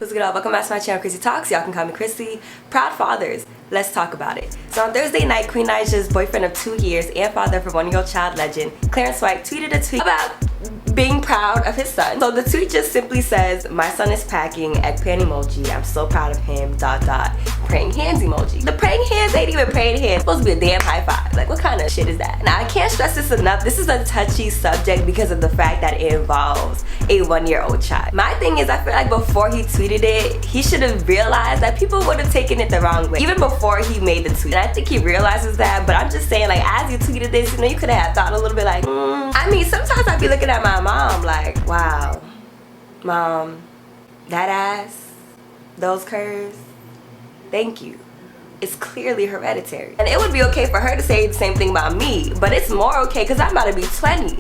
What's good, all? Welcome back to my channel, Chrissyy Talks. Y'all can call me Chrissyy. Proud fathers. Let's talk about it. So on Thursday night, Queen Naija's boyfriend of 2 years and father for one-year-old child legend, Clarence White, tweeted a tweet about being proud of his son. So the tweet just simply says, "My son is packing, eggplant emoji. I'm so proud of him, ... praying hands emoji." The praying hands ain't even praying hands. It's supposed to be a damn high five. Like, what kind of shit is that? Now, I can't stress this enough. This is a touchy subject because of the fact that it involves a one-year-old child. My thing is, I feel like before he tweeted it, he should have realized that people would have taken it the wrong way, even before he made the tweet. And I think he realizes that, but I'm just saying, like, as you tweeted this, you know, you could have thought a little bit like, I mean, sometimes I'd be looking at my mom like, wow, mom, that ass, those curves, thank you. It's clearly hereditary. And it would be okay for her to say the same thing about me, but it's more okay because I'm about to be 20.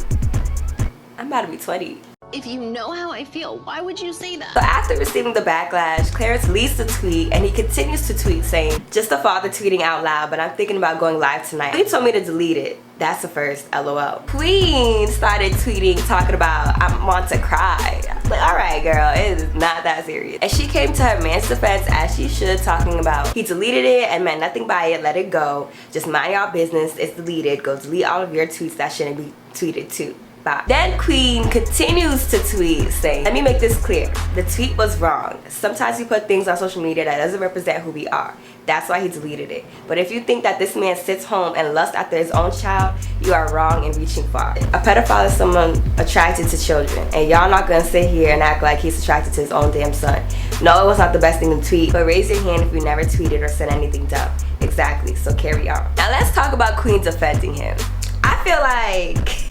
I'm about to be 20. If you know how I feel, why would you say that? So after receiving the backlash, Clarence leaves the tweet and he continues to tweet saying, "Just a father tweeting out loud, but I'm thinking about going live tonight. He told me to delete it. That's the first, LOL." Queen started tweeting talking about, "I want to cry." I was like, alright girl, it is not that serious. And she came to her man's defense as she should, talking about he deleted it and meant nothing by it, let it go. Just mind y'all business, it's deleted. Go delete all of your tweets that shouldn't be tweeted too. Bye. Then Queen continues to tweet saying, "Let me make this clear. The tweet was wrong. Sometimes we put things on social media that doesn't represent who we are. That's why he deleted it. But if you think that this man sits home and lusts after his own child, you are wrong in reaching far. A pedophile is someone attracted to children, and y'all not gonna sit here and act like he's attracted to his own damn son. No, it was not the best thing to tweet, but raise your hand if you never tweeted or said anything dumb." Exactly, so carry on. Now let's talk about Queen defending him. I feel like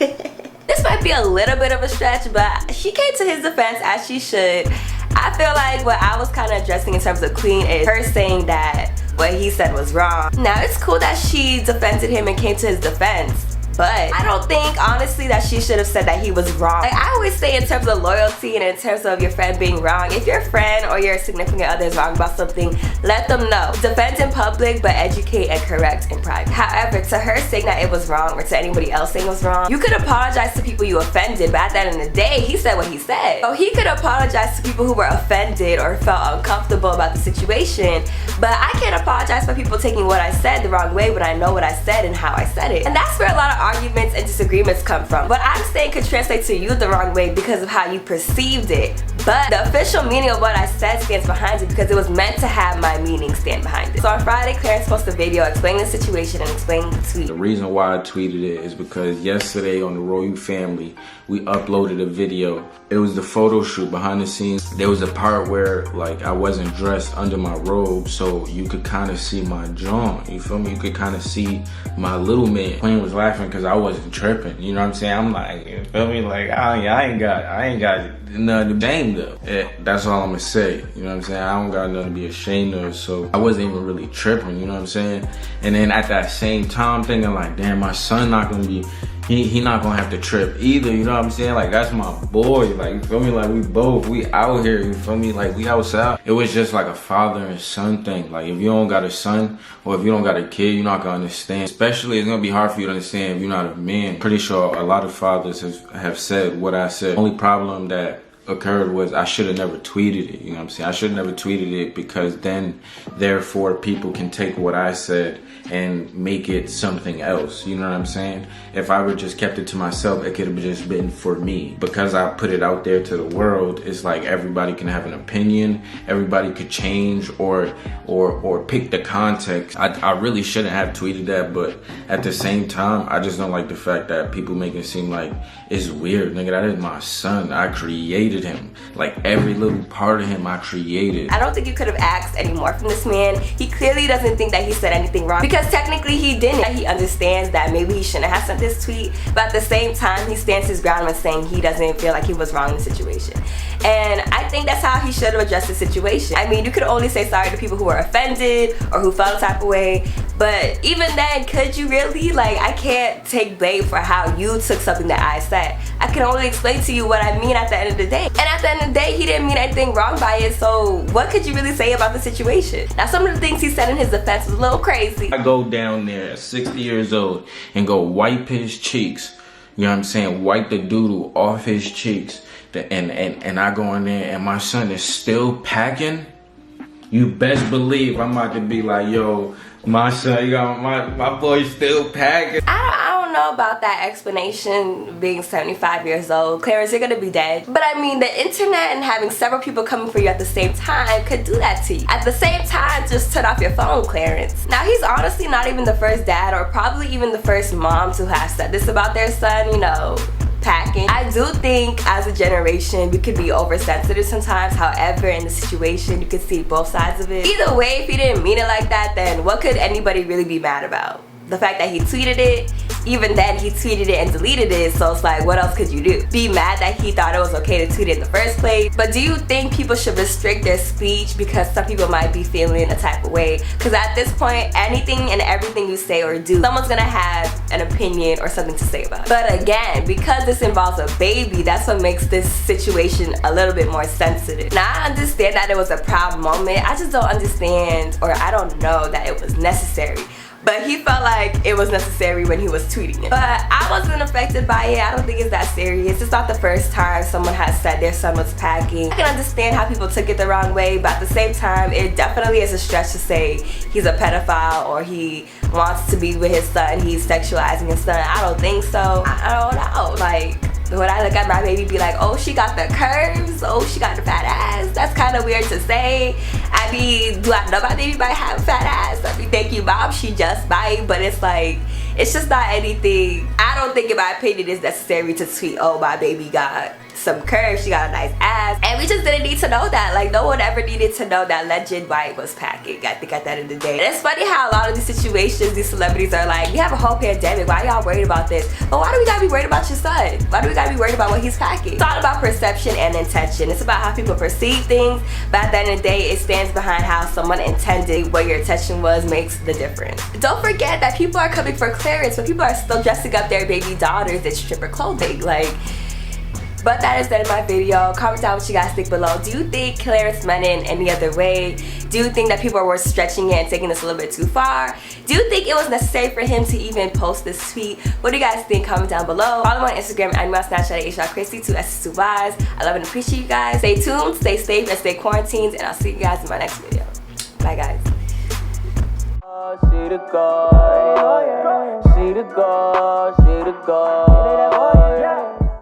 this might be a little bit of a stretch, but she came to his defense as she should. I feel like what I was kind of addressing in terms of Queen is her saying that what he said was wrong. Now, it's cool that she defended him and came to his defense, but I don't think, honestly, that she should have said that he was wrong. Like, I always say in terms of loyalty and in terms of your friend being wrong, if your friend or your significant other is wrong about something, let them know. Defend in public, but educate and correct in private. However, to her saying that it was wrong, or to anybody else saying it was wrong, you could apologize to people you offended, but at the end of the day, he said what he said. So he could apologize to people who were offended or felt uncomfortable about the situation, but I can't apologize for people taking what I said the wrong way when I know what I said and how I said it. And that's where a lot of arguments and disagreements come from. What I'm saying could translate to you the wrong way because of how you perceived it, but the official meaning of what I said stands behind it because it was meant to have my meaning stand behind it. So on Friday, Clarence posted a video explaining the situation and explaining the tweet. The reason why I tweeted it is because yesterday on the Royal Family, we uploaded a video. It was the photo shoot behind the scenes. There was a part where, like, I wasn't dressed under my robe, so you could kind of see my jaw. You feel me? You could kind of see my little man. Queen was laughing because I wasn't tripping. You know what I'm saying? I'm like, you feel me? Like, I ain't got nothing to shame of. That's all I'm gonna say. You know what I'm saying? I don't got nothing to be ashamed of. So I wasn't even really tripping. You know what I'm saying? And then at that same time, thinking like, damn, my son not gonna be. He not gonna have to trip either, you know what I'm saying? Like, that's my boy, like, you feel me? Like, we out here, you feel me? Like, we outside. It was just like a father and son thing. Like, if you don't got a son or if you don't got a kid, you're not gonna understand. Especially, it's gonna be hard for you to understand if you're not a man. Pretty sure a lot of fathers have said what I said. The only problem that occurred was I should have never tweeted it, you know what I'm saying? I should have never tweeted it because then, therefore, people can take what I said and make it something else, you know what I'm saying? If I would just kept it to myself, it could have just been for me. Because I put it out there to the world, it's like everybody can have an opinion, everybody could change or pick the context. I really shouldn't have tweeted that, but at the same time, I just don't like the fact that people make it seem like it's weird. Nigga, that is my son. I created him. Like, every little part of him I created. I don't think you could have asked any more from this man. He clearly doesn't think that he said anything wrong because technically he didn't. He understands that maybe he shouldn't have sent this tweet, but at the same time he stands his ground when saying he doesn't feel like he was wrong in the situation. And I think that's how he should have addressed the situation. I mean, you could only say sorry to people who were offended or who felt a type of way, but even then, could you really? Like, I can't take blame for how you took something that I said. I can only explain to you what I mean at the end of the day. And at the end of the day, he didn't mean anything wrong by it, so what could you really say about the situation? Now, some of the things he said in his defense was a little crazy. I go down there at 60 years old and go wipe his cheeks. You know what I'm saying? Wipe the doodle off his cheeks. and I go in there and my son is still packing, you best believe I'm about to be like, yo, my son, you got my boy's still packing. I don't know about that explanation being 75 years old. Clarence, you're gonna be dead. But I mean, the internet and having several people coming for you at the same time could do that to you. At the same time, just turn off your phone, Clarence. Now, he's honestly not even the first dad or probably even the first mom to have said this about their son, you know, packing. I do think as a generation we could be oversensitive sometimes. However, in the situation you could see both sides of it. Either way, if he didn't mean it like that, then what could anybody really be mad about? The fact that he tweeted it, even then he tweeted it and deleted it, so it's like, what else could you do? Be mad that he thought it was okay to tweet it in the first place? But do you think people should restrict their speech because some people might be feeling a type of way? Because at this point, anything and everything you say or do, someone's gonna have an opinion or something to say about it. But again, because this involves a baby, that's what makes this situation a little bit more sensitive. Now, I understand that it was a proud moment. I just don't understand, or I don't know that it was necessary. But he felt like it was necessary when he was tweeting it. But I wasn't affected by it. I don't think it's that serious. It's not the first time someone has said their son was packing. I can understand how people took it the wrong way, but at the same time, it definitely is a stretch to say he's a pedophile or he wants to be with his son, he's sexualizing his son. I don't think so. I don't know. Like, when I look at my baby, be like, oh, she got the curves, oh, she got the fat ass. That's kind of weird to say. I mean, do I know my baby might have a fat ass? I mean, thank you, Mom, she just might. But it's like, it's just not anything. I don't think, in my opinion, it's necessary to tweet, oh, my baby got some curves, she got a nice ass. And we just didn't need to know that. Like, no one ever needed to know that Legend White was packing, I think, at the end of the day. And it's funny how a lot of these situations, these celebrities are like, we have a whole pandemic, why y'all worried about this? But why do we gotta be worried about your son? Why do we gotta be worried about what he's packing? It's all about perception and intention. It's about how people perceive things, but at the end of the day, it stands behind how someone intended, what your intention was, makes the difference. Don't forget that people are coming for Clarence, but people are still dressing up their baby daughters in stripper clothing. Like, but that is the end of my video. Comment down what you guys think below. Do you think Clarence meant it in any other way? Do you think that people were stretching it and taking this a little bit too far? Do you think it was necessary for him to even post this tweet? What do you guys think? Comment down below. Follow me on Instagram and my Snapchat at Chrissyy, 2 S's, 2 Y's. I love and appreciate you guys. Stay tuned, stay safe, and stay quarantined, and I'll see you guys in my next video. Bye, guys. She the girl, she the girl, she the girl.